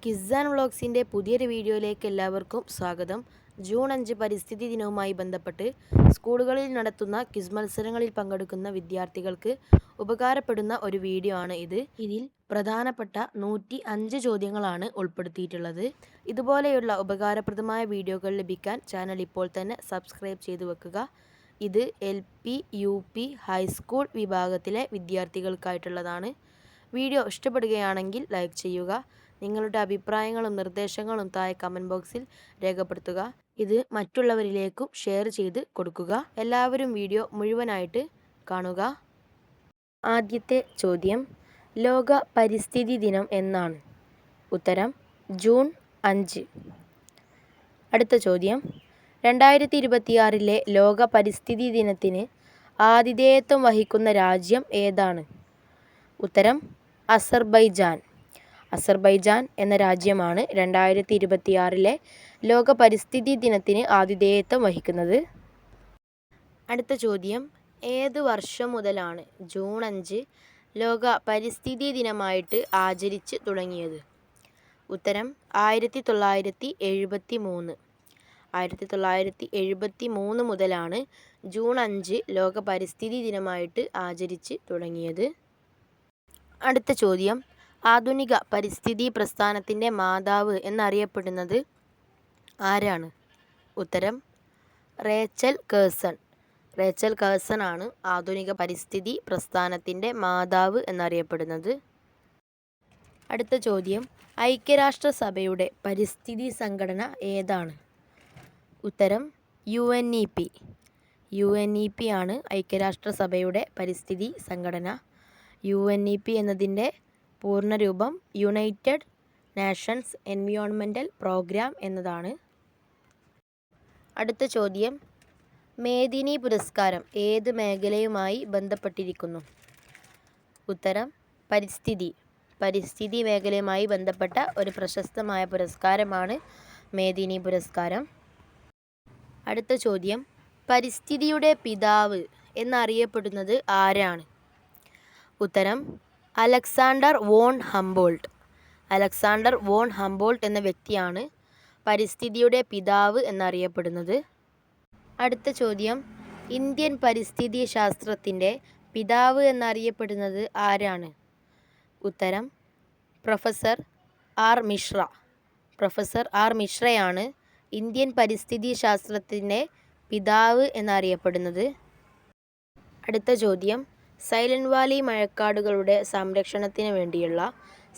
Kiss and വ്ളോഗ്സിൻ്റെ പുതിയൊരു വീഡിയോയിലേക്ക് എല്ലാവർക്കും സ്വാഗതം. ജൂൺ 5 പരിസ്ഥിതി ദിനവുമായി ബന്ധപ്പെട്ട് സ്കൂളുകളിൽ നടത്തുന്ന ക്വിസ് മത്സരങ്ങളിൽ പങ്കെടുക്കുന്ന വിദ്യാർത്ഥികൾക്ക് ഉപകാരപ്പെടുന്ന ഒരു വീഡിയോ ആണ് ഇത്. ഇതിൽ പ്രധാനപ്പെട്ട 105 ചോദ്യങ്ങളാണ് ഉൾപ്പെടുത്തിയിട്ടുള്ളത്. ഇതുപോലെയുള്ള ഉപകാരപ്രദമായ വീഡിയോകൾ ലഭിക്കാൻ ചാനൽ ഇപ്പോൾ തന്നെ സബ്സ്ക്രൈബ് ചെയ്തു വെക്കുക. ഇത് LP, UP, ഹൈസ്കൂൾ വിഭാഗത്തിലെ വിദ്യാർത്ഥികൾക്കായിട്ടുള്ളതാണ്. വീഡിയോ ഇഷ്ടപ്പെടുകയാണെങ്കിൽ ലൈക്ക് ചെയ്യുക. നിങ്ങളുടെ അഭിപ്രായങ്ങളും നിർദ്ദേശങ്ങളും താഴെ കമൻറ്റ് ബോക്സിൽ രേഖപ്പെടുത്തുക. ഇത് മറ്റുള്ളവരിലേക്കും ഷെയർ ചെയ്ത് കൊടുക്കുക. എല്ലാവരും വീഡിയോ മുഴുവനായിട്ട് കാണുക. ആദ്യത്തെ ചോദ്യം, ലോക പരിസ്ഥിതി ദിനം എന്നാണ്? ഉത്തരം ജൂൺ 5. അടുത്ത ചോദ്യം, 2026 ലോക പരിസ്ഥിതി ദിനത്തിന് ആതിഥേയത്വം വഹിക്കുന്ന രാജ്യം ഏതാണ്? ഉത്തരം അസർബൈജാൻ. അസർബൈജാൻ എന്ന രാജ്യമാണ് 2026 ലോക പരിസ്ഥിതി ദിനത്തിന് ആതിഥേയത്വം വഹിക്കുന്നത്. അടുത്ത ചോദ്യം, ഏത് വർഷം മുതലാണ് ജൂൺ 5 ലോക പരിസ്ഥിതി ദിനമായിട്ട് ആചരിച്ച് തുടങ്ങിയത്? ഉത്തരം 1973. 1973 മുതലാണ് ജൂൺ 5 ലോക പരിസ്ഥിതി ദിനമായിട്ട് ആചരിച്ച് തുടങ്ങിയത്. അടുത്ത ചോദ്യം, ആധുനിക പരിസ്ഥിതി പ്രസ്ഥാനത്തിൻ്റെ മാതാവ് എന്നറിയപ്പെടുന്നത് ആരാണ്? ഉത്തരം റേച്ചൽ കേഴ്സൺ. റേച്ചൽ കേഴ്സൺ ആണ് ആധുനിക പരിസ്ഥിതി പ്രസ്ഥാനത്തിൻ്റെ മാതാവ് എന്നറിയപ്പെടുന്നത്. അടുത്ത ചോദ്യം, ഐക്യരാഷ്ട്രസഭയുടെ പരിസ്ഥിതി സംഘടന ഏതാണ്? ഉത്തരം UNEP. UNEP ആണ് ഐക്യരാഷ്ട്രസഭയുടെ പരിസ്ഥിതി സംഘടന. UNEP എന്നതിൻ്റെ പൂർണ്ണരൂപം യുണൈറ്റഡ് നേഷൻസ് എൻവയോൺമെൻ്റൽ പ്രോഗ്രാം എന്നതാണ്. അടുത്ത ചോദ്യം, മേദിനി പുരസ്കാരം ഏത് മേഖലയുമായി ബന്ധപ്പെട്ടിരിക്കുന്നു? ഉത്തരം പരിസ്ഥിതി. പരിസ്ഥിതി മേഖലയുമായി ബന്ധപ്പെട്ട ഒരു പ്രശസ്തമായ പുരസ്കാരമാണ് മേദിനി പുരസ്കാരം. അടുത്ത ചോദ്യം, പരിസ്ഥിതിയുടെ പിതാവ് എന്നറിയപ്പെടുന്നത് ആരാണ്? ഉത്തരം Alexander von Humboldt. Alexander von Humboldt എന്ന വ്യക്തിയാണ് പരിസ്ഥിതിയുടെ പിതാവ് എന്നറിയപ്പെടുന്നത്. അടുത്ത ചോദ്യം, ഇന്ത്യൻ പരിസ്ഥിതി ശാസ്ത്രത്തിൻ്റെ പിതാവ് എന്നറിയപ്പെടുന്നത് ആരാണ്? ഉത്തരം professor R Mishra. Professor R മിശ്രയാണ് ഇന്ത്യൻ പരിസ്ഥിതി ശാസ്ത്രത്തിൻ്റെ പിതാവ് എന്നറിയപ്പെടുന്നത്. അടുത്ത ചോദ്യം, സൈലന്റ് വാലി മഴക്കാടുകളുടെ സംരക്ഷണത്തിന് വേണ്ടിയുള്ള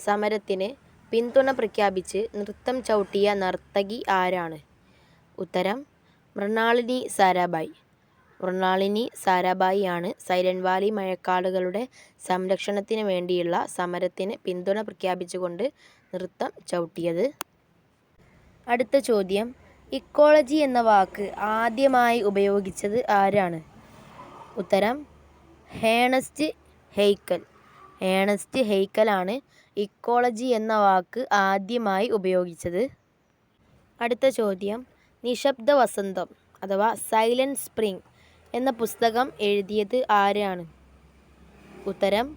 സമരത്തിന് പിന്തുണ പ്രഖ്യാപിച്ച് നൃത്തം ചവിട്ടിയ നർത്തകി ആരാണ്? ഉത്തരം മൃണാളിനി സാരാഭായ്. മൃണാളിനി സാരാഭായി ആണ് സൈലന്റ് വാലി മഴക്കാടുകളുടെ സംരക്ഷണത്തിന് വേണ്ടിയുള്ള സമരത്തിന് പിന്തുണ പ്രഖ്യാപിച്ചുകൊണ്ട് നൃത്തം ചവിട്ടിയത്. അടുത്ത ചോദ്യം, ഇക്കോളജി എന്ന വാക്ക് ആദ്യമായി ഉപയോഗിച്ചത് ആരാണ്? ഉത്തരം ഏണസ്റ്റ് ഹെയ്ക്കൽ. ഏണസ്റ്റ് ഹെയ്ക്കലാണ് ഇക്കോളജി എന്ന വാക്ക് ആദ്യമായി ഉപയോഗിച്ചത്. അടുത്ത ചോദ്യം, നിശബ്ദ വസന്തം അഥവാ സൈലന്റ് സ്പ്രിംഗ് എന്ന പുസ്തകം എഴുതിയത് ആരാണ്? ഉത്തരം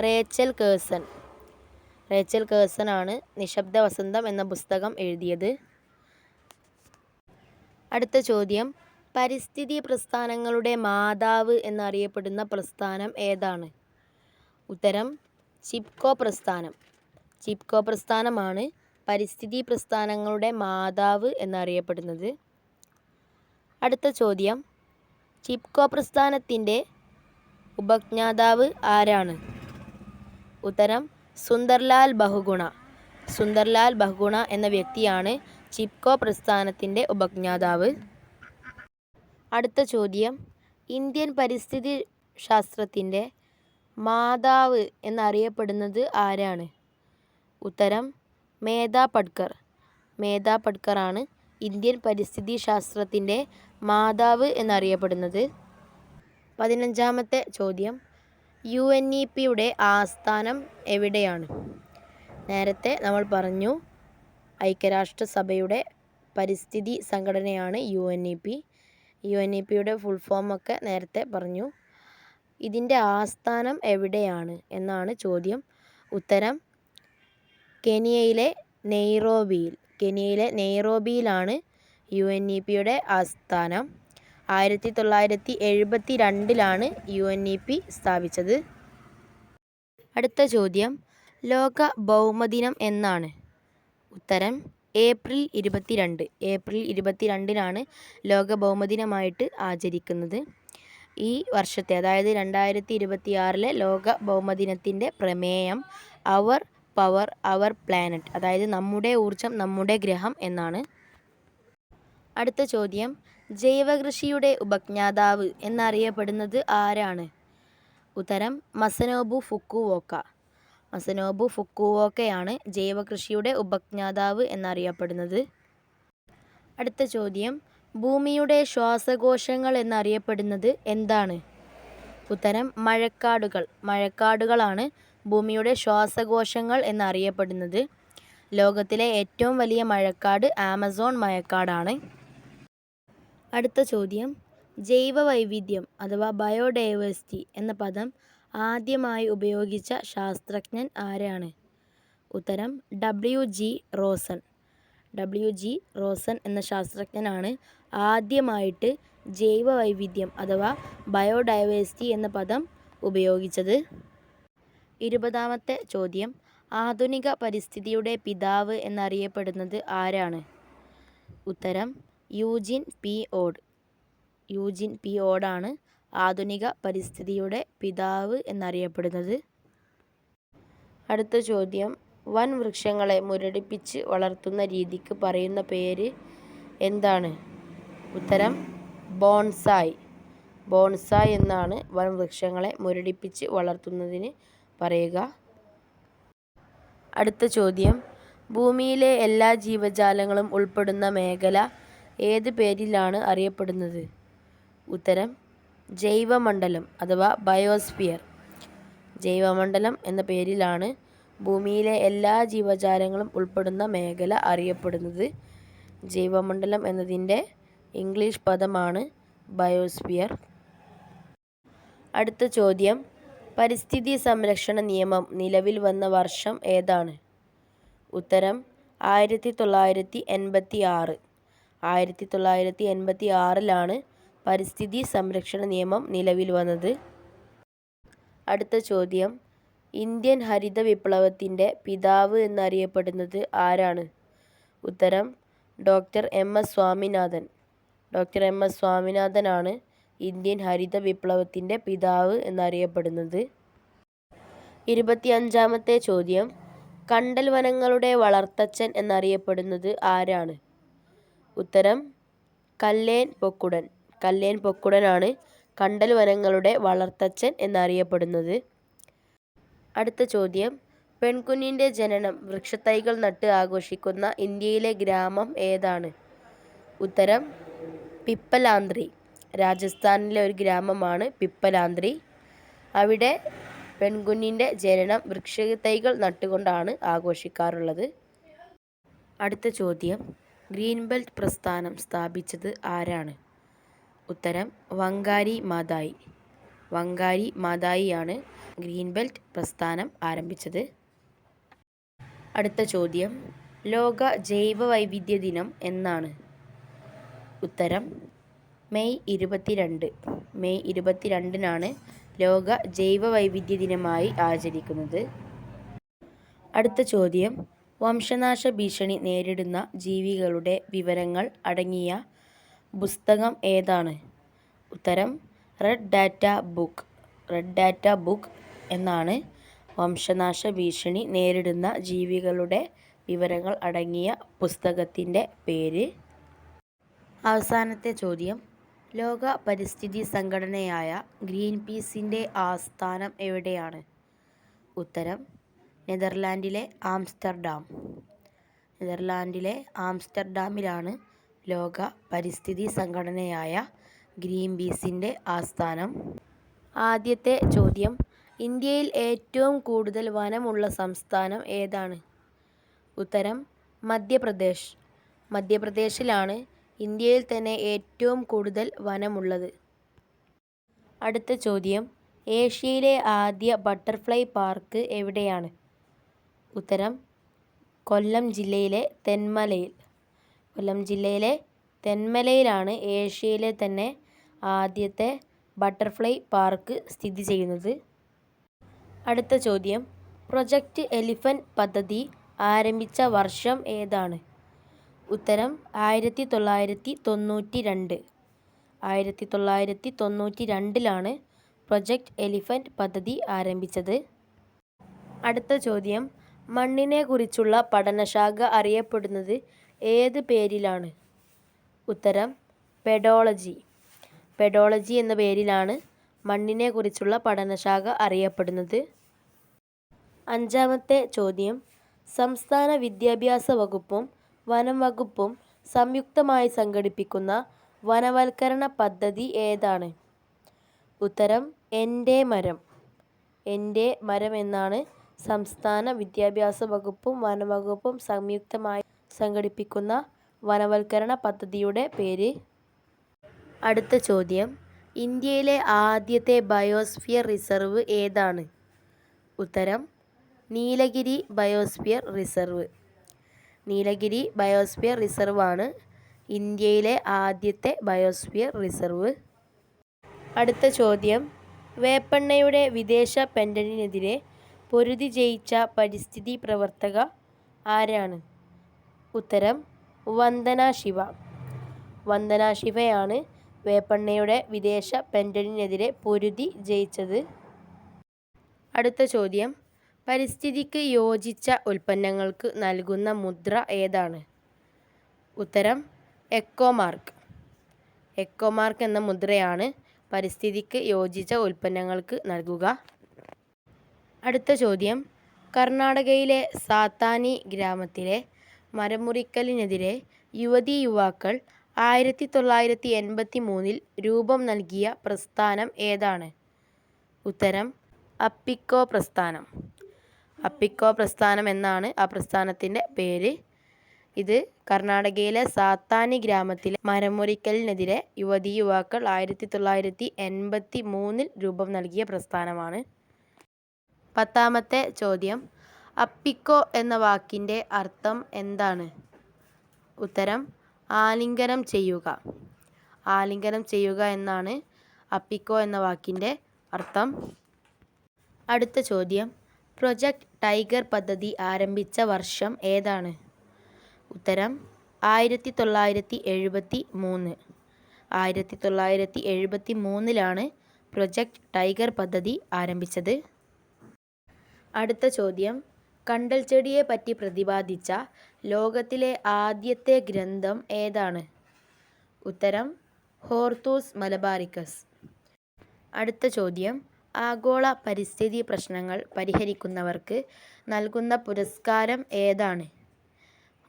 റേച്ചൽ കേഴ്സൺ. റേച്ചൽ കേഴ്സൺ ആണ് നിശബ്ദ വസന്തം എന്ന പുസ്തകം എഴുതിയത്. അടുത്ത ചോദ്യം, പരിസ്ഥിതി പ്രസ്ഥാനങ്ങളുടെ മാതാവ് എന്നറിയപ്പെടുന്ന പ്രസ്ഥാനം ഏതാണ്? ഉത്തരം ചിപ്കോ പ്രസ്ഥാനം. ചിപ്കോ പ്രസ്ഥാനമാണ് പരിസ്ഥിതി പ്രസ്ഥാനങ്ങളുടെ മാതാവ് എന്നറിയപ്പെടുന്നത്. അടുത്ത ചോദ്യം, ചിപ്കോ പ്രസ്ഥാനത്തിൻ്റെ ഉപജ്ഞാതാവ് ആരാണ്? ഉത്തരം സുന്ദർലാൽ ബഹുഗുണ. സുന്ദർലാൽ ബഹുഗുണ എന്ന വ്യക്തിയാണ് ചിപ്കോ പ്രസ്ഥാനത്തിൻ്റെ ഉപജ്ഞാതാവ്. അടുത്ത ചോദ്യം, ഇന്ത്യൻ പരിസ്ഥിതി ശാസ്ത്രത്തിൻ്റെ മാതാവ് എന്നറിയപ്പെടുന്നത് ആരാണ്? ഉത്തരം മേധാ പട്കർ. മേധാ പട്കർ ആണ് ഇന്ത്യൻ പരിസ്ഥിതി ശാസ്ത്രത്തിൻ്റെ മാതാവ് എന്നറിയപ്പെടുന്നത്. 15ാമത്തെ ചോദ്യം, UNEPയുടെ ആസ്ഥാനം എവിടെയാണ്? നേരത്തെ നമ്മൾ പറഞ്ഞു ഐക്യരാഷ്ട്രസഭയുടെ പരിസ്ഥിതി സംഘടനയാണ് UNEP. UNEPയുടെ ഫുൾ ഫോമൊക്കെ നേരത്തെ പറഞ്ഞു. ഇതിൻ്റെ ആസ്ഥാനം എവിടെയാണ് എന്നാണ് ചോദ്യം. ഉത്തരം കെനിയയിലെ നെയ്റോബിയിൽ. കെനിയയിലെ നെയ്റോബിയിലാണ് UNEPയുടെ ആസ്ഥാനം. 1972 UNEP സ്ഥാപിച്ചത്. അടുത്ത ചോദ്യം, ലോക ഭൗമദിനം എന്നാണ്? ഉത്തരം ഏപ്രിൽ 22. ഏപ്രിൽ 22 ലോക ഭൗമദിനമായിട്ട് ആചരിക്കുന്നത്. ഈ വർഷത്തെ, അതായത് 2026 ലോക ഭൗമദിനത്തിൻ്റെ പ്രമേയം അവർ പവർ അവർ പ്ലാനറ്റ്, അതായത് നമ്മുടെ ഊർജം നമ്മുടെ ഗ്രഹം എന്നാണ്. അടുത്ത ചോദ്യം, ജൈവകൃഷിയുടെ ഉപജ്ഞാതാവ് എന്നറിയപ്പെടുന്നത് ആരാണ്? ഉത്തരം മസനോബു ഫുക്കുവോക്ക. മസനോബു ഫുക്കുവോക്കയാണ് ജൈവകൃഷിയുടെ ഉപജ്ഞാതാവ് എന്നറിയപ്പെടുന്നത്. അടുത്ത ചോദ്യം, ഭൂമിയുടെ ശ്വാസകോശങ്ങൾ എന്നറിയപ്പെടുന്നത് എന്താണ്? ഉത്തരം മഴക്കാടുകൾ. മഴക്കാടുകളാണ് ഭൂമിയുടെ ശ്വാസകോശങ്ങൾ എന്നറിയപ്പെടുന്നത്. ലോകത്തിലെ ഏറ്റവും വലിയ മഴക്കാട് ആമസോൺ മഴക്കാടാണ്. അടുത്ത ചോദ്യം, ജൈവവൈവിധ്യം അഥവാ ബയോഡൈവേഴ്സിറ്റി എന്ന പദം ആദ്യമായി ഉപയോഗിച്ച ശാസ്ത്രജ്ഞൻ ആരാണ്? ഉത്തരം WG റോസൻ. WG റോസൻ എന്ന ശാസ്ത്രജ്ഞനാണ് ആദ്യമായിട്ട് ജൈവവൈവിധ്യം അഥവാ ബയോഡൈവേഴ്സിറ്റി എന്ന പദം ഉപയോഗിച്ചത്. 20ാമത്തെ ചോദ്യം, ആധുനിക പരിസ്ഥിതിയുടെ പിതാവ് എന്നറിയപ്പെടുന്നത് ആരാണ്? ഉത്തരം യൂജിൻ പി ഓഡ്. യൂജിൻ പി ഓഡാണ് ആധുനിക പരിസ്ഥിതിയുടെ പിതാവ് എന്നറിയപ്പെടുന്നത്. അടുത്ത ചോദ്യം, വൻ വൃക്ഷങ്ങളെ മുരടിപ്പിച്ച് വളർത്തുന്ന രീതിക്ക് പറയുന്ന പേര് എന്താണ്? ഉത്തരം ബോൺസായ്. ബോൺസായ് എന്നാണ് വൻ വൃക്ഷങ്ങളെ മുരടിപ്പിച്ച് വളർത്തുന്നതിന് പറയുക. അടുത്ത ചോദ്യം, ഭൂമിയിലെ എല്ലാ ജീവജാലങ്ങളും ഉൾപ്പെടുന്ന മേഖല ഏത് പേരിലാണ് അറിയപ്പെടുന്നത്? ഉത്തരം ജൈവമണ്ഡലം അഥവാ ബയോസ്ഫിയർ. ജൈവമണ്ഡലം എന്ന പേരിലാണ് ഭൂമിയിലെ എല്ലാ ജീവജാലങ്ങളും ഉൾപ്പെടുന്ന മേഖല അറിയപ്പെടുന്നത്. ജൈവമണ്ഡലം എന്നതിൻ്റെ ഇംഗ്ലീഷ് പദമാണ് ബയോസ്ഫിയർ. അടുത്ത ചോദ്യം, പരിസ്ഥിതി സംരക്ഷണ നിയമം നിലവിൽ വന്ന വർഷം ഏതാണ്? ഉത്തരം 1986. 1986 പരിസ്ഥിതി സംരക്ഷണ നിയമം നിലവിൽ വന്നത്. അടുത്ത ചോദ്യം, ഇന്ത്യൻ ഹരിത വിപ്ലവത്തിൻ്റെ പിതാവ് എന്നറിയപ്പെടുന്നത് ആരാണ്? ഉത്തരം doctor MS Swaminathan. Doctor MS സ്വാമിനാഥനാണ് ഇന്ത്യൻ ഹരിത വിപ്ലവത്തിൻ്റെ പിതാവ് എന്നറിയപ്പെടുന്നത്. 25ാമത്തെ ചോദ്യം, കണ്ടൽ വനങ്ങളുടെ വളർത്തച്ഛൻ എന്നറിയപ്പെടുന്നത് ആരാണ്? ഉത്തരം കല്ലേൻ പൊക്കുടൻ. കല്ലേൻ പൊക്കുടനാണ് കണ്ടൽ വനങ്ങളുടെ വളർത്തച്ഛൻ എന്നറിയപ്പെടുന്നത്. അടുത്ത ചോദ്യം, പെൺകുഞ്ഞിൻ്റെ ജനനം വൃക്ഷത്തൈകൾ നട്ട് ആഘോഷിക്കുന്ന ഇന്ത്യയിലെ ഗ്രാമം ഏതാണ്? ഉത്തരം പിപ്പലാന്ത്രി. രാജസ്ഥാനിലെ ഒരു ഗ്രാമമാണ് പിപ്പലാന്ത്രി. അവിടെ പെൺകുഞ്ഞിൻ്റെ ജനനം വൃക്ഷത്തൈകൾ നട്ടുകൊണ്ടാണ് ആഘോഷിക്കാറുള്ളത്. അടുത്ത ചോദ്യം, ഗ്രീൻ ബെൽറ്റ് പ്രസ്ഥാനം സ്ഥാപിച്ചത് ആരാണ്? ഉത്തരം വങ്കാരി മാതായി. വങ്കാരി മാതായിയാണ് ഗ്രീൻ ബെൽറ്റ് പ്രസ്ഥാനം ആരംഭിച്ചത്. അടുത്ത ചോദ്യം, ലോക ജൈവ വൈവിധ്യ ദിനം എന്നാണ്? ഉത്തരം മെയ് 22. മെയ് 22 ലോക ജൈവ വൈവിധ്യ ദിനമായി ആചരിക്കുന്നത്. അടുത്ത ചോദ്യം, വംശനാശ ഭീഷണി നേരിടുന്ന ജീവികളുടെ വിവരങ്ങൾ അടങ്ങിയ പുസ്തകം ഏതാണ്? ഉത്തരം red data book. Red data book എന്നാണ് വംശനാശ ഭീഷണി നേരിടുന്ന ജീവികളുടെ വിവരങ്ങൾ അടങ്ങിയ പുസ്തകത്തിൻ്റെ പേര്. അവസാനത്തെ ചോദ്യം, ലോക പരിസ്ഥിതി സംഘടനയായ ഗ്രീൻ പീസിൻ്റെ ആസ്ഥാനം എവിടെയാണ്? ഉത്തരം നെതർലാൻഡിലെ ആംസ്റ്റർഡാം. നെതർലാൻഡിലെ ആംസ്റ്റർഡാമിലാണ് ലോക പരിസ്ഥിതി സംഘടനയായ ഗ്രീൻ പീസിൻ്റെ ആസ്ഥാനം. ആദ്യത്തെ ചോദ്യം, ഇന്ത്യയിൽ ഏറ്റവും കൂടുതൽ വനമുള്ള സംസ്ഥാനം ഏതാണ്? ഉത്തരം മധ്യപ്രദേശ്. മധ്യപ്രദേശിലാണ് ഇന്ത്യയിൽ തന്നെ ഏറ്റവും കൂടുതൽ വനമുള്ളത്. അടുത്ത ചോദ്യം, ഏഷ്യയിലെ ആദ്യ ബട്ടർഫ്ലൈ പാർക്ക് എവിടെയാണ്? ഉത്തരം കൊല്ലം ജില്ലയിലെ തെന്മലയിലാണ് ഏഷ്യയിലെ തന്നെ ആദ്യത്തെ ബട്ടർഫ്ലൈ പാർക്ക് സ്ഥിതി ചെയ്യുന്നത്. അടുത്ത ചോദ്യം, പ്രൊജക്റ്റ് എലിഫന്റ് പദ്ധതി ആരംഭിച്ച വർഷം ഏതാണ്? ഉത്തരം 1992. 1992 പ്രൊജക്റ്റ് എലിഫന്റ് പദ്ധതി ആരംഭിച്ചത്. അടുത്ത ചോദ്യം, മണ്ണിനെ കുറിച്ചുള്ള പഠനശാഖ അറിയപ്പെടുന്നത് ഏത് പേരിലാണ്? ഉത്തരം പെഡോളജി. പെഡോളജി എന്ന പേരിലാണ് മണ്ണിനെ കുറിച്ചുള്ള പഠനശാഖ അറിയപ്പെടുന്നത്. അഞ്ചാമത്തെ ചോദ്യം, സംസ്ഥാന വിദ്യാഭ്യാസ വകുപ്പും വനം വകുപ്പും സംയുക്തമായി സംഘടിപ്പിക്കുന്ന വനവൽക്കരണ പദ്ധതി ഏതാണ്? ഉത്തരം എൻ്റെ മരം. എൻ്റെ മരം എന്നാണ് സംസ്ഥാന വിദ്യാഭ്യാസ വകുപ്പും വനംവകുപ്പും സംയുക്തമായി സംഘടിപ്പിക്കുന്ന വനവൽക്കരണ പദ്ധതിയുടെ പേര്. അടുത്ത ചോദ്യം, ഇന്ത്യയിലെ ആദ്യത്തെ ബയോസ്ഫിയർ റിസർവ് ഏതാണ്? ഉത്തരം Nilgiri biosphere reserve. Nilgiri biosphere reserve ആണ് ഇന്ത്യയിലെ ആദ്യത്തെ ബയോസ്ഫിയർ റിസർവ്. അടുത്ത ചോദ്യം, വേപ്പെണ്ണയുടെ വിദേശ പേറ്റന്റിനെതിരെ പൊരുതി ജയിച്ച പരിസ്ഥിതി പ്രവർത്തക ആരാണ്? ഉത്തരം വന്ദന ശിവ. വന്ദന ശിവയാണ് വേപ്പെണ്ണയുടെ വിദേശ പേറ്റന്റിനെതിരെ പൊരുതി ജയിച്ചത്. അടുത്ത ചോദ്യം, പരിസ്ഥിതിക്ക് യോജിച്ച ഉൽപ്പന്നങ്ങൾക്ക് നൽകുന്ന മുദ്ര ഏതാണ്? ഉത്തരം എക്കോമാർക്ക്. എക്കോമാർക്ക് എന്ന മുദ്രയാണ് പരിസ്ഥിതിക്ക് യോജിച്ച ഉൽപ്പന്നങ്ങൾക്ക് നൽകുക. അടുത്ത ചോദ്യം, കർണാടകയിലെ സാത്താനി ഗ്രാമത്തിലെ മരം മുറിക്കലിനെതിരെ യുവതീ-യുവാക്കൾ 1983 രൂപം നൽകിയ പ്രസ്ഥാനം ഏതാണ്? ഉത്തരം അപ്പിക്കോ പ്രസ്ഥാനം. അപ്പിക്കോ പ്രസ്ഥാനം എന്നാണ് ആ പ്രസ്ഥാനത്തിൻ്റെ പേര്. ഇത് കർണാടകയിലെ സാത്താനി ഗ്രാമത്തിലെ മരം മുറിക്കലിനെതിരെ യുവതീ-യുവാക്കൾ 1983 രൂപം നൽകിയ പ്രസ്ഥാനമാണ്. പത്താമത്തെ ചോദ്യം, അപ്പിക്കോ എന്ന വാക്കിൻ്റെ അർത്ഥം എന്താണ്? ഉത്തരം ആലിംഗനം ചെയ്യുക. ആലിംഗനം ചെയ്യുക എന്നാണ് അപ്പിക്കോ എന്ന വാക്കിൻ്റെ അർത്ഥം. അടുത്ത ചോദ്യം, പ്രൊജക്റ്റ് ടൈഗർ പദ്ധതി ആരംഭിച്ച വർഷം ഏതാണ്? ഉത്തരം 1973. 1973 പ്രൊജക്റ്റ് ടൈഗർ പദ്ധതി ആരംഭിച്ചത്. അടുത്ത ചോദ്യം, കണ്ടൽ ചെടിയെ പറ്റി പ്രതിപാദിച്ച ലോകത്തിലെ ആദ്യത്തെ ഗ്രന്ഥം ഏതാണ്? ഉത്തരം ഹോർത്തൂസ് മലബാറിക്കസ്. അടുത്ത ചോദ്യം, ആഗോള പരിസ്ഥിതി പ്രശ്നങ്ങൾ പരിഹരിക്കുന്നവർക്ക് നൽകുന്ന പുരസ്കാരം ഏതാണ്?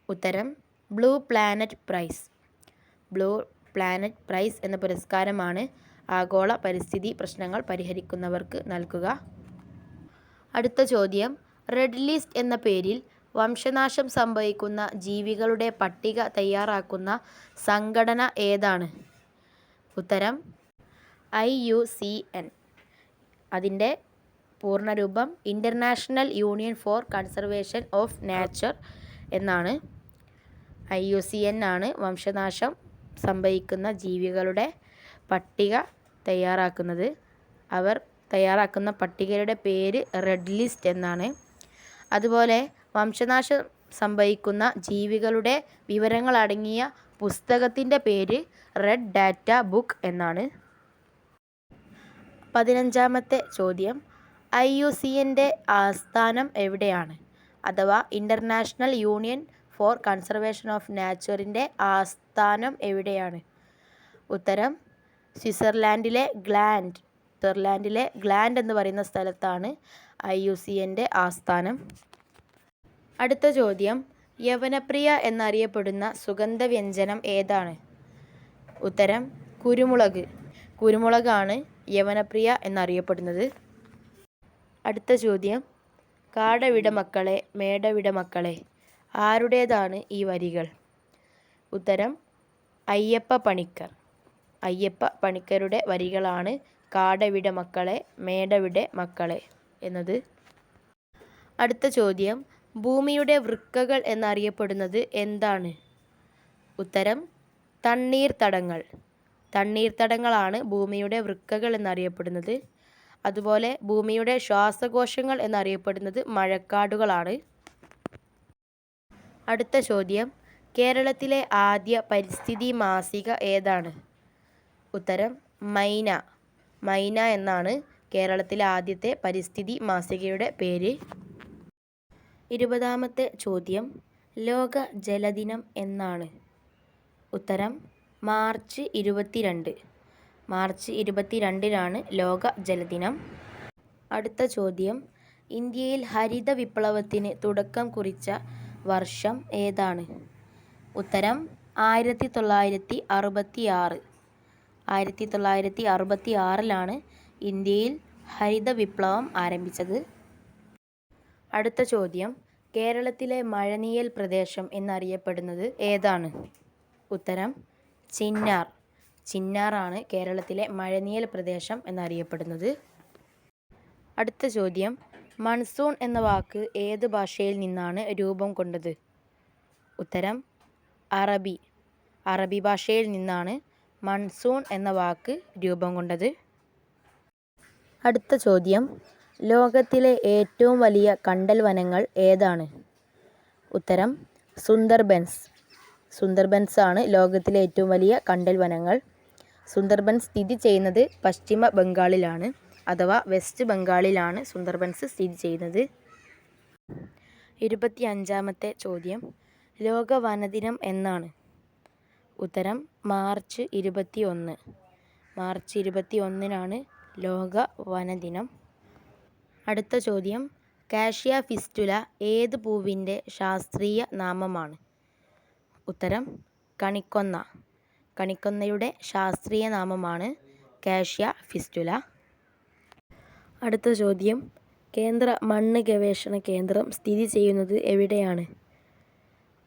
ഉത്തരം Blue Planet Prize. Blue Planet Prize എന്ന പുരസ്കാരമാണ് ആഗോള പരിസ്ഥിതി പ്രശ്നങ്ങൾ പരിഹരിക്കുന്നവർക്ക് നൽകുക. അടുത്ത ചോദ്യം, റെഡ് ലിസ്റ്റ് എന്ന പേരിൽ വംശനാശം സംഭവിക്കുന്ന ജീവികളുടെ പട്ടിക തയ്യാറാക്കുന്ന സംഘടന ഏതാണ്? ഉത്തരം IUCN. അതിൻ്റെ പൂർണ്ണരൂപം international union for conservation of nature എന്നാണ്. IUCN ആണ് വംശനാശം സംഭവിക്കുന്ന ജീവികളുടെ പട്ടിക തയ്യാറാക്കുന്നത്. അവർ തയ്യാറാക്കുന്ന പട്ടികയുടെ പേര് റെഡ് ലിസ്റ്റ് എന്നാണ്. അതുപോലെ വംശനാശം സംഭവിക്കുന്ന ജീവികളുടെ വിവരങ്ങളടങ്ങിയ പുസ്തകത്തിൻ്റെ പേര് റെഡ് ഡാറ്റ ബുക്ക് എന്നാണ്. 15ാമത്തെ ചോദ്യം, IUCNൻ്റെ ആസ്ഥാനം എവിടെയാണ്? അഥവാ international union for conservation of നേച്ചറിൻ്റെ ആസ്ഥാനം എവിടെയാണ്? ഉത്തരം സ്വിറ്റ്സർലാൻഡിലെ ഗ്ലാൻഡ് എന്ന് പറയുന്ന സ്ഥലത്താണ് IUCNൻ്റെ ആസ്ഥാനം. അടുത്ത ചോദ്യം, യവനപ്രിയ എന്നറിയപ്പെടുന്ന സുഗന്ധവ്യഞ്ജനം ഏതാണ്? ഉത്തരം കുരുമുളക്. കുരുമുളകാണ് യവനപ്രിയ എന്നറിയപ്പെടുന്നത്. അടുത്ത ചോദ്യം, കാടവിട മക്കളെ മേടവിട മക്കളെ ആരുടേതാണ് ഈ വരികൾ? ഉത്തരം അയ്യപ്പ പണിക്കർ. അയ്യപ്പ പണിക്കരുടെ വരികളാണ് കാടവിട മക്കളെ മേടവിട മക്കളെ എന്നത്. അടുത്ത ചോദ്യം, ഭൂമിയുടെ വൃക്കകൾ എന്നറിയപ്പെടുന്നത് എന്താണ്? ഉത്തരം തണ്ണീർത്തടങ്ങൾ. തണ്ണീർത്തടങ്ങളാണ് ഭൂമിയുടെ വൃക്കകൾ എന്നറിയപ്പെടുന്നത്. അതുപോലെ ഭൂമിയുടെ ശ്വാസകോശങ്ങൾ എന്നറിയപ്പെടുന്നത് മഴക്കാടുകളാണ്. അടുത്ത ചോദ്യം, കേരളത്തിലെ ആദ്യ പരിസ്ഥിതി മാസിക ഏതാണ്? ഉത്തരം മൈന. മൈന എന്നാണ് കേരളത്തിലെ ആദ്യത്തെ പരിസ്ഥിതി മാസികയുടെ പേര്. 20ാമത്തെ ചോദ്യം, ലോക ജലദിനം എന്നാണ്? ഉത്തരം മാർച്ച് 22. മാർച്ച് 22-നാണ് ലോക ജലദിനം. അടുത്ത ചോദ്യം, ഇന്ത്യയിൽ ഹരിത വിപ്ലവത്തിന് തുടക്കം കുറിച്ച വർഷം ഏതാണ്? ഉത്തരം 1966. 1966-ലാണ് ഇന്ത്യയിൽ ഹരിത വിപ്ലവം ആരംഭിച്ചത്. അടുത്ത ചോദ്യം, കേരളത്തിലെ മഴനിഴൽ പ്രദേശം എന്നറിയപ്പെടുന്നത് ഏതാണ്? ഉത്തരം ചിന്നാർ. ചിന്നാറാണ് കേരളത്തിലെ മഴനിഴൽ പ്രദേശം എന്നറിയപ്പെടുന്നത്. അടുത്ത ചോദ്യം, മൺസൂൺ എന്ന വാക്ക് ഏത് ഭാഷയിൽ നിന്നാണ് രൂപം കൊണ്ടത്? ഉത്തരം അറബി. അറബി ഭാഷയിൽ നിന്നാണ് മൺസൂൺ എന്ന വാക്ക് രൂപം കൊണ്ടത്. അടുത്ത ചോദ്യം, ലോകത്തിലെ ഏറ്റവും വലിയ കണ്ടൽ വനങ്ങൾ ഏതാണ്? ഉത്തരം സുന്ദർബൻസ്. സുന്ദർബൻസ് ആണ് ലോകത്തിലെ ഏറ്റവും വലിയ കണ്ടൽ വനങ്ങൾ. സുന്ദർബൻസ് സ്ഥിതി ചെയ്യുന്നത് പശ്ചിമ ബംഗാളിലാണ്, അഥവാ വെസ്റ്റ് ബംഗാളിലാണ് സുന്ദർബൻസ് സ്ഥിതി ചെയ്യുന്നത്. 25ാമത്തെ ചോദ്യം, ലോക വനദിനം എന്നാണ്? ഉത്തരം മാർച്ച് 21. മാർച്ച് 21-നാണ് ലോക വനദിനം. അടുത്ത ചോദ്യം, കാഷ്യ ഫിസ്റ്റുല ഏത് പൂവിൻ്റെ ശാസ്ത്രീയ നാമമാണ്? ഉത്തരം കണിക്കൊന്ന. കണിക്കൊന്നയുടെ ശാസ്ത്രീയ നാമമാണ് കാഷ്യ ഫിസ്റ്റുല. അടുത്ത ചോദ്യം, കേന്ദ്ര മണ്ണ് ഗവേഷണ കേന്ദ്രം സ്ഥിതി ചെയ്യുന്നത് എവിടെയാണ്?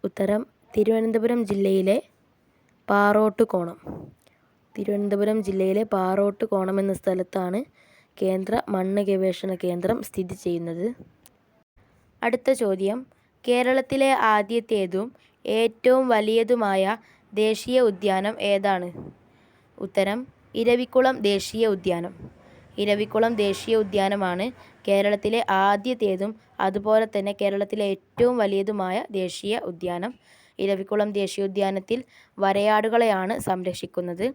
ഉത്തരം തിരുവനന്തപുരം ജില്ലയിലെ പാറോട്ടുകോണം. തിരുവനന്തപുരം ജില്ലയിലെ പാറോട്ടുകോണം എന്ന സ്ഥലത്താണ് കേന്ദ്ര മണ്ണ് ഗവേഷണ കേന്ദ്രം സ്ഥിതി ചെയ്യുന്നത്. അടുത്ത ചോദ്യം, കേരളത്തിലെ ആദ്യത്തേതും ഏറ്റവും വലിയതുമായ ദേശീയ ഉദ്യാനം ഏതാണ്? ഉത്തരം ഇരവികുളം ദേശീയ ഉദ്യാനം. ഇരവികുളം ദേശീയ ഉദ്യാനമാണ് കേരളത്തിലെ ആദ്യത്തേതും അതുപോലെ തന്നെ കേരളത്തിലെ ഏറ്റവും വലിയതുമായ ദേശീയ ഉദ്യാനം. ഇരവികുളം ദേശീയോദ്യാനത്തിൽ വരയാടുകളെയാണ് സംരക്ഷിക്കുന്നത്.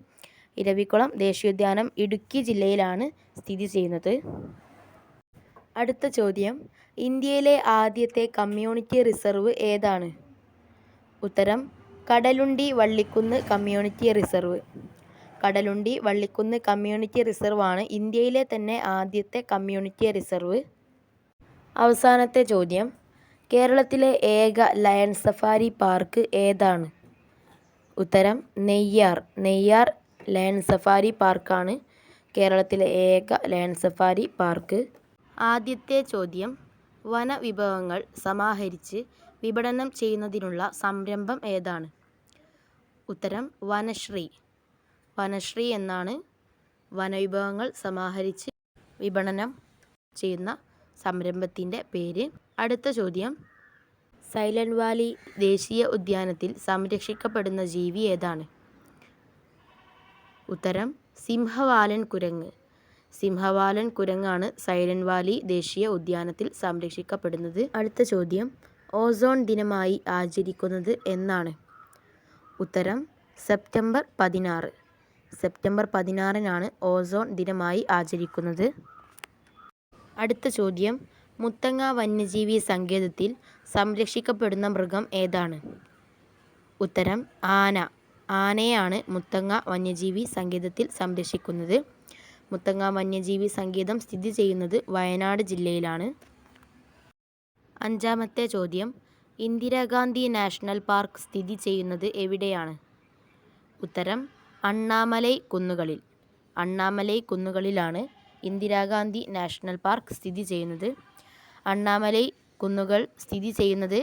ഇരവികുളം ദേശീയോദ്യാനം ഇടുക്കി ജില്ലയിലാണ് സ്ഥിതി ചെയ്യുന്നത്. അടുത്ത ചോദ്യം, ഇന്ത്യയിലെ ആദ്യത്തെ കമ്മ്യൂണിറ്റി റിസർവ് ഏതാണ്? ഉത്തരം Kadalundi Vallikkunnu community reserve. Kadalundi Vallikkunnu community റിസർവാണ് ഇന്ത്യയിലെ തന്നെ ആദ്യത്തെ കമ്മ്യൂണിറ്റി റിസർവ്. അവസാനത്തെ ചോദ്യം, കേരളത്തിലെ ഏക ലയൺ സഫാരി പാർക്ക് ഏതാണ്? ഉത്തരം നെയ്യാർ. നെയ്യാർ ലയൺ സഫാരി പാർക്കാണ് കേരളത്തിലെ ഏക ലയൺ സഫാരി പാർക്ക്. ആദ്യത്തെ ചോദ്യം, വനവിഭവങ്ങൾ സമാഹരിച്ച് വിപണനം ചെയ്യുന്നതിനുള്ള സംരംഭം ഏതാണ്? ഉത്തരം വനശ്രീ. വനശ്രീ എന്നാണ് വനവിഭവങ്ങൾ സമാഹരിച്ച് വിപണനം ചെയ്യുന്ന സംരംഭത്തിൻ്റെ പേര്. അടുത്ത ചോദ്യം, സൈലന്റ് വാലി ദേശീയ ഉദ്യാനത്തിൽ സംരക്ഷിക്കപ്പെടുന്ന ജീവി ഏതാണ്? ഉത്തരം സിംഹവാലൻ കുരങ്ങ്. സിംഹവാലൻ കുരങ്ങാണ് സൈലന്റ് വാലി ദേശീയ ഉദ്യാനത്തിൽ സംരക്ഷിക്കപ്പെടുന്നത്. അടുത്ത ചോദ്യം, ഓസോൺ ദിനമായി ആചരിക്കുന്നത് എന്നാണ്? ഉത്തരം സെപ്റ്റംബർ 16. സെപ്റ്റംബർ 16-നാണ് ഓസോൺ ദിനമായി ആചരിക്കുന്നത്. അടുത്ത ചോദ്യം, മുത്തങ്ങ വന്യജീവി സങ്കേതത്തിൽ സംരക്ഷിക്കപ്പെടുന്ന മൃഗം ഏതാണ്? ഉത്തരം ആന. ആനയാണ് മുത്തങ്ങ വന്യജീവി സങ്കേതത്തിൽ സംരക്ഷിക്കുന്നത്. മുത്തങ്ങ വന്യജീവി സങ്കേതം സ്ഥിതി ചെയ്യുന്നത് വയനാട് ജില്ലയിലാണ്. 5ാമത്തെ ചോദ്യം, ഇന്ദിരാഗാന്ധി നാഷണൽ പാർക്ക് സ്ഥിതി ചെയ്യുന്നത് എവിടെയാണ്? ഉത്തരം അണ്ണാമലൈ കുന്നുകളിൽ. അണ്ണാമലൈ കുന്നുകളിലാണ് ഇന്ദിരാഗാന്ധി നാഷണൽ പാർക്ക് സ്ഥിതി ചെയ്യുന്നത്. അണ്ണാമലൈ കുന്നുകൾ സ്ഥിതി ചെയ്യുന്നത്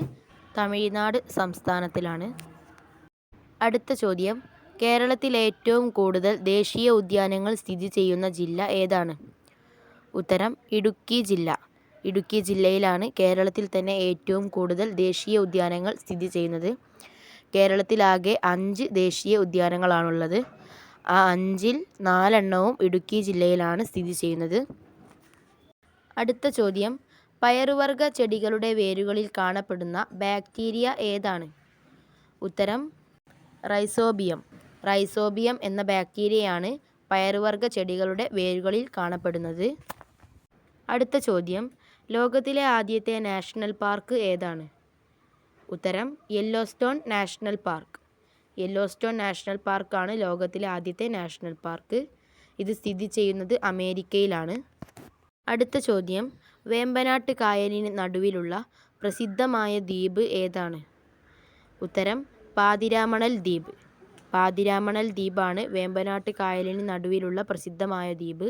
തമിഴ്നാട് സംസ്ഥാനത്തിലാണ്. അടുത്ത ചോദ്യം, കേരളത്തിൽ ഏറ്റവും കൂടുതൽ ദേശീയ ഉദ്യാനങ്ങൾ സ്ഥിതി ചെയ്യുന്ന ജില്ല ഏതാണ്? ഉത്തരം ഇടുക്കി ജില്ല. ഇടുക്കി ജില്ലയിലാണ് കേരളത്തിൽ തന്നെ ഏറ്റവും കൂടുതൽ ദേശീയ ഉദ്യാനങ്ങൾ സ്ഥിതി ചെയ്യുന്നത്. കേരളത്തിലാകെ 5 ദേശീയ ഉദ്യാനങ്ങളാണുള്ളത്. ആ 5-ൽ 4 ഇടുക്കി ജില്ലയിലാണ് സ്ഥിതി ചെയ്യുന്നത്. അടുത്ത ചോദ്യം, പയറുവർഗ ചെടികളുടെ വേരുകളിൽ കാണപ്പെടുന്ന ബാക്ടീരിയ ഏതാണ്? ഉത്തരം റൈസോബിയം. റൈസോബിയം എന്ന ബാക്ടീരിയയാണ് പയറുവർഗ ചെടികളുടെ വേരുകളിൽ കാണപ്പെടുന്നത്. അടുത്ത ചോദ്യം, ലോകത്തിലെ ആദ്യത്തെ നാഷണൽ പാർക്ക് ഏതാണ്? ഉത്തരം Yellowstone national park. Yellowstone national പാർക്കാണ് ലോകത്തിലെ ആദ്യത്തെ നാഷണൽ പാർക്ക്. ഇത് സ്ഥിതി ചെയ്യുന്നത് അമേരിക്കയിലാണ്. അടുത്ത ചോദ്യം, വേമ്പനാട്ട് കായലിന് നടുവിലുള്ള പ്രസിദ്ധമായ ദ്വീപ് ഏതാണ്? ഉത്തരം പാതിരാമണൽ ദ്വീപ്. പാതിരാമണൽ ദ്വീപാണ് വേമ്പനാട്ട് കായലിന് നടുവിലുള്ള പ്രസിദ്ധമായ ദ്വീപ്.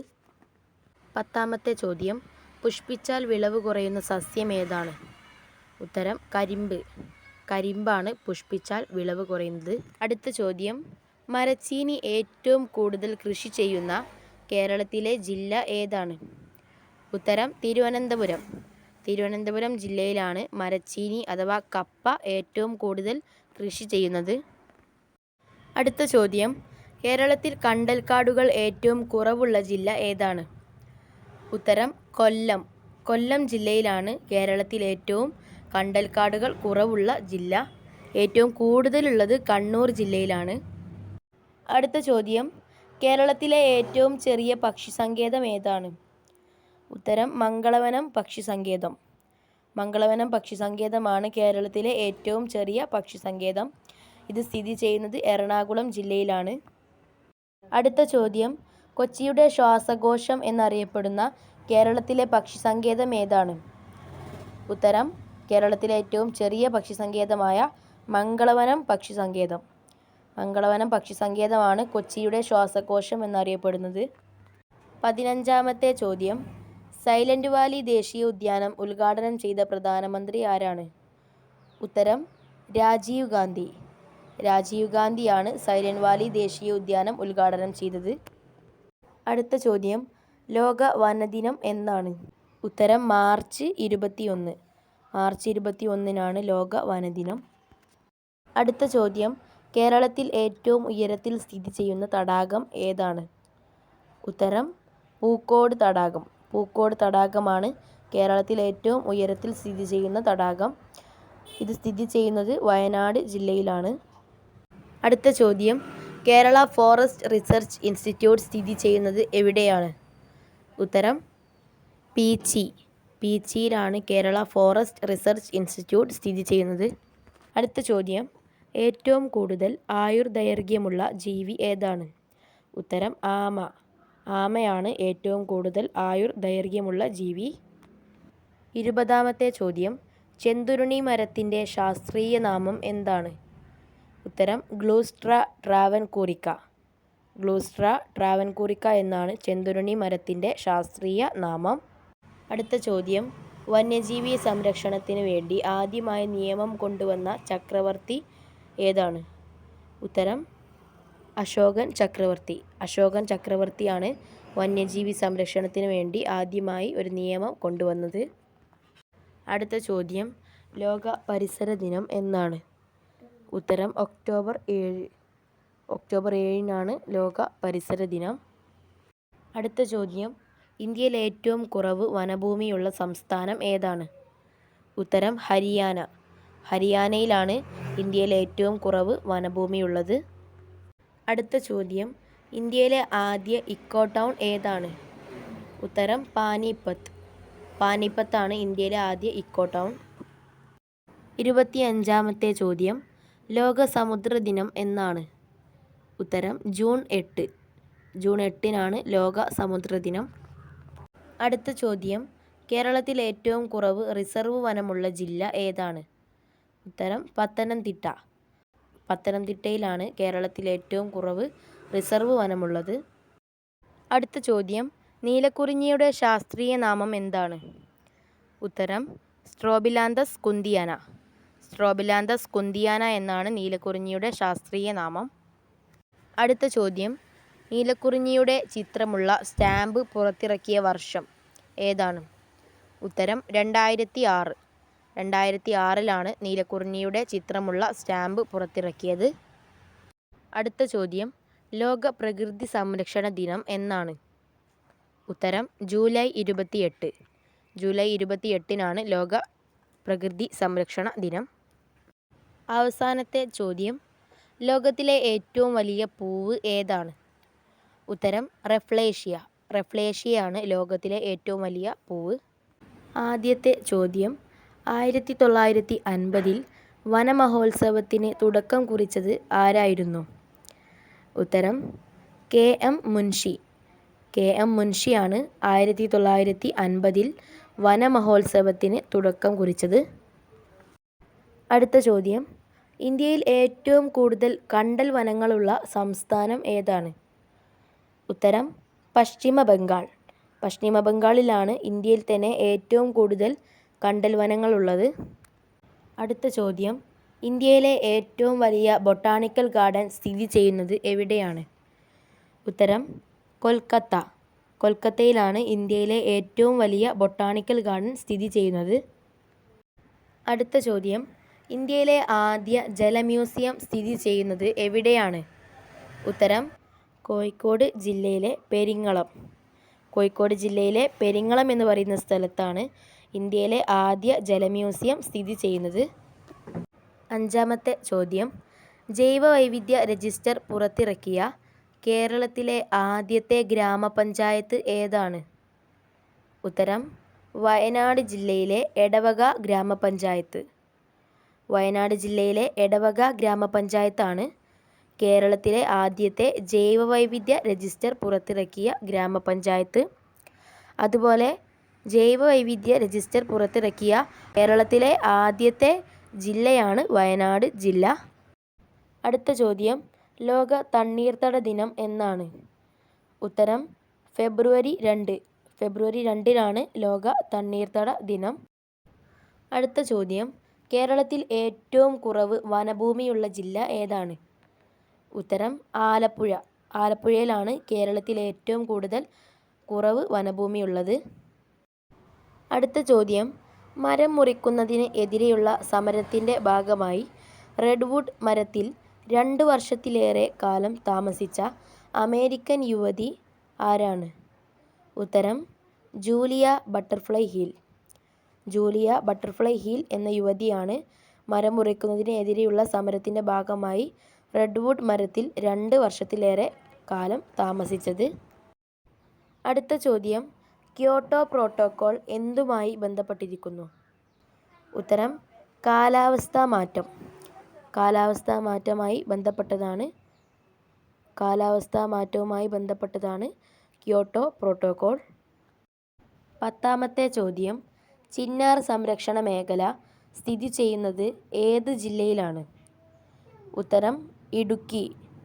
10ാമത്തെ ചോദ്യം, പുഷ്പിച്ചാൽ വിളവ് കുറയുന്ന സസ്യം ഏതാണ്? ഉത്തരം കരിമ്പ്. കരിമ്പാണ് പുഷ്പിച്ചാൽ വിളവ് കുറയുന്നത്. അടുത്ത ചോദ്യം, മരച്ചീനി ഏറ്റവും കൂടുതൽ കൃഷി ചെയ്യുന്ന കേരളത്തിലെ ജില്ല ഏതാണ്? ഉത്തരം തിരുവനന്തപുരം. തിരുവനന്തപുരം ജില്ലയിലാണ് മരച്ചീനി അഥവാ കപ്പ ഏറ്റവും കൂടുതൽ കൃഷി ചെയ്യുന്നത്. അടുത്ത ചോദ്യം, കേരളത്തിൽ കണ്ടൽക്കാടുകൾ ഏറ്റവും കുറവുള്ള ജില്ല ഏതാണ്? ഉത്തരം കൊല്ലം. കൊല്ലം ജില്ലയിലാണ് കേരളത്തിൽ ഏറ്റവും കണ്ടൽക്കാടുകൾ കുറവുള്ള ജില്ല. ഏറ്റവും കൂടുതലുള്ളത് കണ്ണൂർ ജില്ലയിലാണ്. അടുത്ത ചോദ്യം, കേരളത്തിലെ ഏറ്റവും ചെറിയ പക്ഷിസങ്കേതം ഏതാണ്? ഉത്തരം മംഗളവനം പക്ഷിസങ്കേതം. മംഗളവനം പക്ഷിസങ്കേതമാണ് കേരളത്തിലെ ഏറ്റവും ചെറിയ പക്ഷിസങ്കേതം. ഇത് സ്ഥിതി ചെയ്യുന്നത് എറണാകുളം ജില്ലയിലാണ്. അടുത്ത ചോദ്യം, കൊച്ചിയുടെ ശ്വാസകോശം എന്നറിയപ്പെടുന്ന കേരളത്തിലെ പക്ഷിസങ്കേതം ഏതാണ്? ഉത്തരം കേരളത്തിലെ ഏറ്റവും ചെറിയ പക്ഷിസങ്കേതമായ മംഗളവനം പക്ഷിസങ്കേതം. മംഗളവനം പക്ഷിസങ്കേതമാണ് കൊച്ചിയുടെ ശ്വാസകോശം എന്നറിയപ്പെടുന്നത്. 15ാമത്തെ ചോദ്യം, സൈലന്റ് വാലി ദേശീയ ഉദ്യാനം ഉദ്ഘാടനം ചെയ്ത പ്രധാനമന്ത്രി ആരാണ്? ഉത്തരം രാജീവ് ഗാന്ധി. രാജീവ് ഗാന്ധിയാണ് സൈലന്റ് വാലി ദേശീയ ഉദ്യാനം ഉദ്ഘാടനം ചെയ്തത്. അടുത്ത ചോദ്യം, ലോക വനദിനം എന്നാണ്? ഉത്തരം മാർച്ച് 21. മാർച്ച് 21-നാണ് ലോക വനദിനം. അടുത്ത ചോദ്യം, കേരളത്തിൽ ഏറ്റവും ഉയരത്തിൽ സ്ഥിതി ചെയ്യുന്ന തടാകം ഏതാണ്? ഉത്തരം പൂക്കോട് തടാകം. പൂക്കോട് തടാകമാണ് കേരളത്തിൽ ഏറ്റവും ഉയരത്തിൽ സ്ഥിതി ചെയ്യുന്ന തടാകം. ഇത് സ്ഥിതി ചെയ്യുന്നത് വയനാട് ജില്ലയിലാണ്. അടുത്ത ചോദ്യം, കേരള ഫോറസ്റ്റ് റിസർച്ച് ഇൻസ്റ്റിറ്റ്യൂട്ട് സ്ഥിതി ചെയ്യുന്നത് എവിടെയാണ്? ഉത്തരം പീച്ചി. പീച്ചിയിലാണ് കേരള ഫോറസ്റ്റ് റിസർച്ച് ഇൻസ്റ്റിറ്റ്യൂട്ട് സ്ഥിതി ചെയ്യുന്നത്. അടുത്ത ചോദ്യം, ഏറ്റവും കൂടുതൽ ആയുർദൈർഘ്യമുള്ള ജീവി ഏതാണ്? ഉത്തരം ആമ. ആമയാണ് ഏറ്റവും കൂടുതൽ ആയുർദൈർഘ്യമുള്ള ജീവി. 20ാമത്തെ ചോദ്യം, ചെന്തുരുണി മരത്തിൻ്റെ ശാസ്ത്രീയ നാമം എന്താണ്? ഉത്തരം ഗ്ലൂസ്ട്ര ട്രാവൻകൂറിക്ക. ഗ്ലൂസ്ട്ര ട്രാവൻകൂറിക്ക എന്നാണ് ചെന്തുരുണി മരത്തിൻ്റെ ശാസ്ത്രീയ നാമം. അടുത്ത ചോദ്യം, വന്യജീവി സംരക്ഷണത്തിന് വേണ്ടി ആദ്യമായി നിയമം കൊണ്ടുവന്ന ചക്രവർത്തി ഏതാണ്? ഉത്തരം അശോകൻ ചക്രവർത്തി. അശോകൻ ചക്രവർത്തിയാണ് വന്യജീവി സംരക്ഷണത്തിന് വേണ്ടി ആദ്യമായി ഒരു നിയമം കൊണ്ടുവന്നത്. അടുത്ത ചോദ്യം, ലോക പരിസര ദിനം എന്നാണ്? ഉത്തരം ഒക്ടോബർ 7. ഒക്ടോബർ 7-നാണ് ലോക പരിസര ദിനം. അടുത്ത ചോദ്യം, ഇന്ത്യയിൽ ഏറ്റവും കുറവ് വനഭൂമിയുള്ള സംസ്ഥാനം ഏതാണ്? ഉത്തരം ഹരിയാന. ഹരിയാനയിലാണ് ഇന്ത്യയിലെ ഏറ്റവും കുറവ് വനഭൂമിയുള്ളത്. അടുത്ത ചോദ്യം, ഇന്ത്യയിലെ ആദ്യ ഇക്കോ ടൗൺ ഏതാണ്? ഉത്തരം പാനിപ്പത്ത്. പാനിപ്പത്താണ് ഇന്ത്യയിലെ ആദ്യ ഇക്കോ ടൗൺ. 25ാമത്തെ ചോദ്യം, ലോക സമുദ്ര ദിനം എന്നാണ്? ഉത്തരം ജൂൺ 8. ജൂൺ 8-നാണ് ലോക സമുദ്ര ദിനം. അടുത്ത ചോദ്യം, കേരളത്തിൽ ഏറ്റവും കുറവ് റിസർവ് വനമുള്ള ജില്ല ഏതാണ്? ഉത്തരം പത്തനംതിട്ട. പത്തനംതിട്ടയിലാണ് കേരളത്തിൽ ഏറ്റവും കുറവ് റിസർവ് വനമുള്ളത്. അടുത്ത ചോദ്യം, നീലക്കുറിഞ്ഞിയുടെ ശാസ്ത്രീയ നാമം എന്താണ്? ഉത്തരം സ്ട്രോബിലാന്തസ് കുന്തിയാന. സ്ട്രോബിലാന്തസ് കുന്തിയാന എന്നാണ് നീലക്കുറിഞ്ഞിയുടെ ശാസ്ത്രീയ നാമം. അടുത്ത ചോദ്യം, നീലക്കുറിഞ്ഞിയുടെ ചിത്രമുള്ള സ്റ്റാമ്പ് പുറത്തിറക്കിയ വർഷം ഏതാണ്? ഉത്തരം 2006. 2006-ലാണ് നീലക്കുറിഞ്ഞിയുടെ ചിത്രമുള്ള സ്റ്റാമ്പ് പുറത്തിറക്കിയത്. അടുത്ത ചോദ്യം, ലോക പ്രകൃതി സംരക്ഷണ ദിനം എന്നാണ്? ഉത്തരം ജൂലൈ 28. ജൂലൈ 28-നാണ് ലോക പ്രകൃതി സംരക്ഷണ ദിനം. അവസാനത്തെ ചോദ്യം, ലോകത്തിലെ ഏറ്റവും വലിയ പൂവ് ഏതാണ്? ഉത്തരം റഫ്ലേഷ്യ. റഫ്ലേഷ്യയാണ് ലോകത്തിലെ ഏറ്റവും വലിയ പൂവ്. ആദ്യത്തെ ചോദ്യം, 1950-ൽ വനമഹോത്സവത്തിന് തുടക്കം കുറിച്ചത് ആരായിരുന്നു? ഉത്തരം കെ.എം. മുൻഷി. കെ.എം. മുൻഷിയാണ് 1950-ൽ വനമഹോത്സവത്തിന് തുടക്കം കുറിച്ചത്. അടുത്ത ചോദ്യം, ഇന്ത്യയിൽ ഏറ്റവും കൂടുതൽ കണ്ടൽ വനങ്ങളുള്ള സംസ്ഥാനം ഏതാണ്? ഉത്തരം പശ്ചിമ ബംഗാൾ. പശ്ചിമ ബംഗാളിലാണ് ഇന്ത്യയിൽ തന്നെ ഏറ്റവും കൂടുതൽ കണ്ടൽ വനങ്ങളുള്ളത്. അടുത്ത ചോദ്യം, ഇന്ത്യയിലെ ഏറ്റവും വലിയ ബൊട്ടാണിക്കൽ ഗാർഡൻ സ്ഥിതി ചെയ്യുന്നത് എവിടെയാണ്? ഉത്തരം കൊൽക്കത്ത. കൊൽക്കത്തയിലാണ് ഇന്ത്യയിലെ ഏറ്റവും വലിയ ബൊട്ടാണിക്കൽ ഗാർഡൻ സ്ഥിതി ചെയ്യുന്നത്. അടുത്ത ചോദ്യം, ഇന്ത്യയിലെ ആദ്യ ജല മ്യൂസിയം സ്ഥിതി ചെയ്യുന്നത് എവിടെയാണ്? ഉത്തരം കോഴിക്കോട് ജില്ലയിലെ പെരിങ്ങളം. കോഴിക്കോട് ജില്ലയിലെ പെരിങ്ങളം എന്ന് പറയുന്ന സ്ഥലത്താണ് ഇന്ത്യയിലെ ആദ്യ ജല മ്യൂസിയം സ്ഥിതി ചെയ്യുന്നത്. അഞ്ചാമത്തെ ചോദ്യം, ജൈവവൈവിധ്യ രജിസ്റ്റർ പുറത്തിറക്കിയ കേരളത്തിലെ ആദ്യത്തെ ഗ്രാമപഞ്ചായത്ത് ഏതാണ്? ഉത്തരം വയനാട് ജില്ലയിലെ എടവക ഗ്രാമപഞ്ചായത്ത്. വയനാട് ജില്ലയിലെ എടവക ഗ്രാമപഞ്ചായത്താണ് കേരളത്തിലെ ആദ്യത്തെ ജൈവവൈവിധ്യ രജിസ്റ്റർ പുറത്തിറക്കിയ ഗ്രാമപഞ്ചായത്ത്. അതുപോലെ ജൈവവൈവിധ്യ രജിസ്റ്റർ പുറത്തിറക്കിയ കേരളത്തിലെ ആദ്യത്തെ ജില്ലയാണ് വയനാട് ജില്ല. അടുത്ത ചോദ്യം, ലോക തണ്ണീർത്തട ദിനം എന്നാണ്? ഉത്തരം ഫെബ്രുവരി 2. ഫെബ്രുവരി 2-നാണ് ലോക തണ്ണീർത്തട ദിനം. അടുത്ത ചോദ്യം, കേരളത്തിൽ ഏറ്റവും കുറവ് വനഭൂമിയുള്ള ജില്ല ഏതാണ്? ഉത്തരം ആലപ്പുഴ. ആലപ്പുഴയിലാണ് കേരളത്തിൽ ഏറ്റവും കൂടുതൽ കുറവ് വനഭൂമിയുള്ളത്. അടുത്ത ചോദ്യം, മരം മുറിക്കുന്നതിന് എതിരെയുള്ള സമരത്തിൻ്റെ ഭാഗമായി റെഡ്വുഡ് മരത്തിൽ 2 വർഷത്തിലേറെ കാലം താമസിച്ച അമേരിക്കൻ യുവതി ആരാണ്? ഉത്തരം Julia butterfly hill. Julia butterfly hill എന്ന യുവതിയാണ് മരം മുറിക്കുന്നതിന് എതിരെയുള്ള സമരത്തിൻ്റെ ഭാഗമായി റെഡ്വുഡ് മരത്തിൽ 2 വർഷത്തിലേറെ കാലം താമസിച്ചത്. അടുത്ത ചോദ്യം, ക്യോട്ടോ പ്രോട്ടോക്കോൾ എന്തുമായി ബന്ധപ്പെട്ടിരിക്കുന്നു? ഉത്തരം കാലാവസ്ഥാ മാറ്റം. കാലാവസ്ഥാ മാറ്റവുമായി ബന്ധപ്പെട്ടതാണ് ക്യോട്ടോ പ്രോട്ടോക്കോൾ. 10ാമത്തെ ചോദ്യം, ചിന്നാർ സംരക്ഷണ മേഖല സ്ഥിതി ചെയ്യുന്നത് ഏത് ജില്ലയിലാണ്? ഉത്തരം ഇടുക്കി.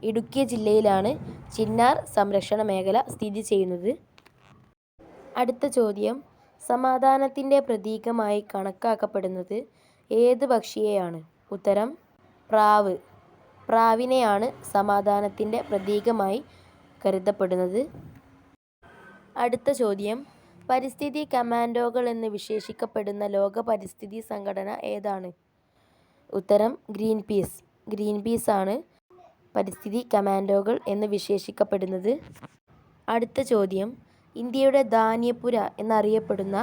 ഇടുക്കി ജില്ലയിലാണ് ചിന്നാർ സംരക്ഷണ മേഖല സ്ഥിതി ചെയ്യുന്നത്. അടുത്ത ചോദ്യം, സമാധാനത്തിൻ്റെ പ്രതീകമായി കണക്കാക്കപ്പെടുന്നത് ഏത് പക്ഷിയെയാണ്? ഉത്തരം പ്രാവ്. പ്രാവിനെയാണ് സമാധാനത്തിൻ്റെ പ്രതീകമായി കരുതപ്പെടുന്നത്. അടുത്ത ചോദ്യം, പരിസ്ഥിതി കമാൻഡോകൾ എന്ന് വിശേഷിക്കപ്പെടുന്ന ലോക പരിസ്ഥിതി സംഘടന ഏതാണ്? ഉത്തരം ഗ്രീൻ പീസ്. ഗ്രീൻ പീസ് ആണ് പരിസ്ഥിതി കമാൻഡോകൾ എന്ന് വിശേഷിക്കപ്പെടുന്നത്. അടുത്ത ചോദ്യം, ഇന്ത്യയുടെ ധാന്യപ്പുര എന്നറിയപ്പെടുന്ന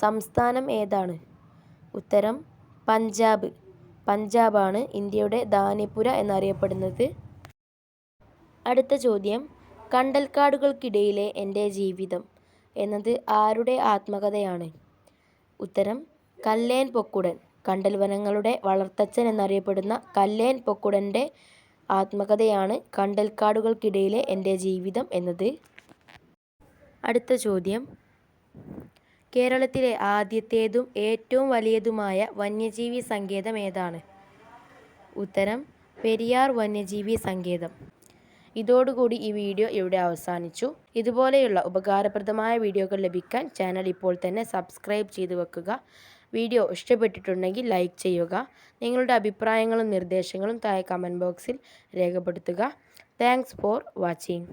സംസ്ഥാനം ഏതാണ്? ഉത്തരം പഞ്ചാബ്. പഞ്ചാബാണ് ഇന്ത്യയുടെ ധാന്യപ്പുര എന്നറിയപ്പെടുന്നത്. അടുത്ത ചോദ്യം, കണ്ടൽക്കാടുകൾക്കിടയിലെ എൻ്റെ ജീവിതം എന്നത് ആരുടെ ആത്മകഥയാണ്? ഉത്തരം കല്ലേൻ പൊക്കുടൻ. കണ്ടൽ വനങ്ങളുടെ വളർത്തച്ഛൻ എന്നറിയപ്പെടുന്ന കല്ലേൻ പൊക്കുടൻ്റെ ആത്മകഥയാണ് കണ്ടൽക്കാടുകൾക്കിടയിലെ എൻ്റെ ജീവിതം എന്നത്. അടുത്ത ചോദ്യം, കേരളത്തിലെ ആദ്യത്തേതും ഏറ്റവും വലിയതുമായ വന്യജീവി സങ്കേതം ഏതാണ്? ഉത്തരം പെരിയാർ വന്യജീവി സങ്കേതം. ഇതോടുകൂടി ഈ വീഡിയോ ഇവിടെ അവസാനിച്ചു. ഇതുപോലെയുള്ള ഉപകാരപ്രദമായ വീഡിയോകൾ ലഭിക്കാൻ ചാനൽ ഇപ്പോൾ തന്നെ സബ്സ്ക്രൈബ് ചെയ്തു വെക്കുക. വീഡിയോ ഇഷ്ടപ്പെട്ടിട്ടുണ്ടെങ്കിൽ ലൈക്ക് ചെയ്യുക. നിങ്ങളുടെ അഭിപ്രായങ്ങളും നിർദ്ദേശങ്ങളും താഴെ കമൻറ്റ് ബോക്സിൽ രേഖപ്പെടുത്തുക. Thanks for watching.